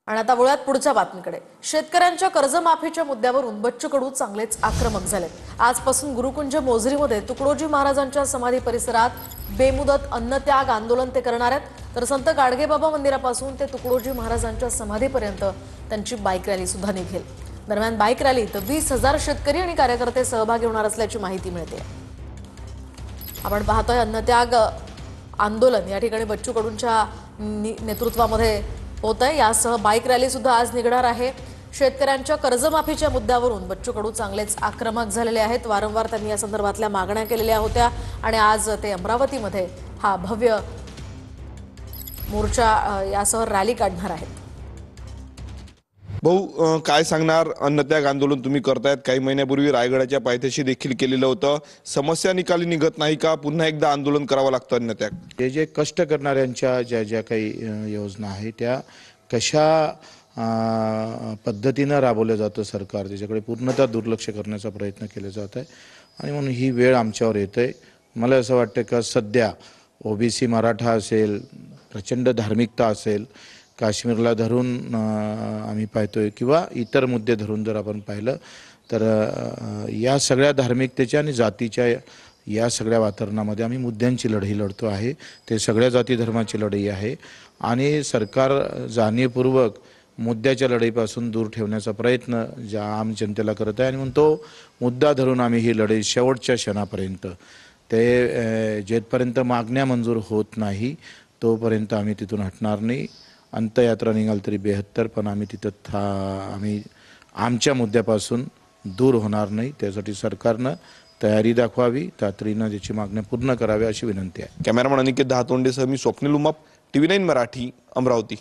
आणि आता वळूयात पुढच्या बातमीकडे। शेतकऱ्यांच्या कर्जमाफीच्या मुद्द्यावरून बच्चू कडू चांगलेच आक्रमक झाले। आजपासून गुरुकुंज मोझरीमध्ये तुकडोजी महाराजांच्या समाधी परिसरात बेमुदत अन्नत्याग आंदोलन ते करणार आहेत। तर संत गाडगेबाबा मंदिरापासून ते तुकडोजी महाराजांच्या समाधीपर्यंत त्यांची बाईक रॅली सुद्धा निघेल। दरम्यान बाईक रॅलीत 20,000 शेतकरी आणि कार्यकर्ते सहभागी होणार असल्याची माहिती मिळते। आपण पाहतोय अन्नत्याग आंदोलन या ठिकाणी बच्चू कडूंच्या नेतृत्वामध्ये होतंय। यासह बाईक रॅली सुद्धा आज निघणार आहे। शेतकऱ्यांच्या कर्जमाफीच्या मुद्द्यावरून बच्चू कडू चांगलेच आक्रमक झालेले आहेत। वारंवार त्यांनी या संदर्भातल्या मागण्या केलेल्या होत्या आणि आज ते अमरावतीमध्ये हा भव्य मोर्चा यासह रॅली काढणार आहेत। भाऊ, काय सांगणार? अन्नत्याग आंदोलन तुम्ही करतायत, काही महिन्यापूर्वी रायगडाच्या पायथ्याशी देखील केलेलं होतं। समस्या निकाली निघत नाही का? पुन्हा एकदा आंदोलन करावं लागतं अन्नत्याग? जे कष्ट करणाऱ्यांच्या ज्या काही योजना आहेत त्या कशा पद्धतीने राबवल्या जातं सरकार त्याच्याकडे पूर्णतः दुर्लक्ष करण्याचा प्रयत्न केला जात आहे आणि म्हणून ही वेळ आमच्यावर येते। मला असं वाटतं का सध्या ओबीसी मराठा असेल, प्रचंड धार्मिकता असेल, काश्मीरला धरून आम्ही पाहतोय किंवा इतर मुद्दे धरून जर आपण पाहिलं तर या सगळ्या धार्मिकतेच्या आणि जातीच्या या सगळ्या वातावरणामध्ये आम्ही मुद्द्यांची लढाई लढतो आहे। ते सगळ्या जाती धर्माची लढाई आहे आणि सरकार जाणीवपूर्वक मुद्द्याच्या लढाईपासून दूर ठेवण्याचा प्रयत्न ज्या आम जनतेला करत आहे आणि म्हणून तो मुद्दा धरून आम्ही ही लढाई शेवटच्या क्षणापर्यंत ते जेथपर्यंत मागण्या मंजूर होत नाही तोपर्यंत आम्ही तिथून हटणार नाही। अंतयात्रा निघाल तरी 72 पण आम्ही तिथं आम्ही आमच्या मुद्द्यापासून दूर होणार नाही। त्यासाठी सरकारनं तयारी दाखवावी, तातडीनं त्याची मागण्या पूर्ण कराव्या अशी विनंती आहे। कॅमेरामन अनिकेत दहातोंडेसह मी स्वप्नील उमाप, TV9 मराठी, अमरावती।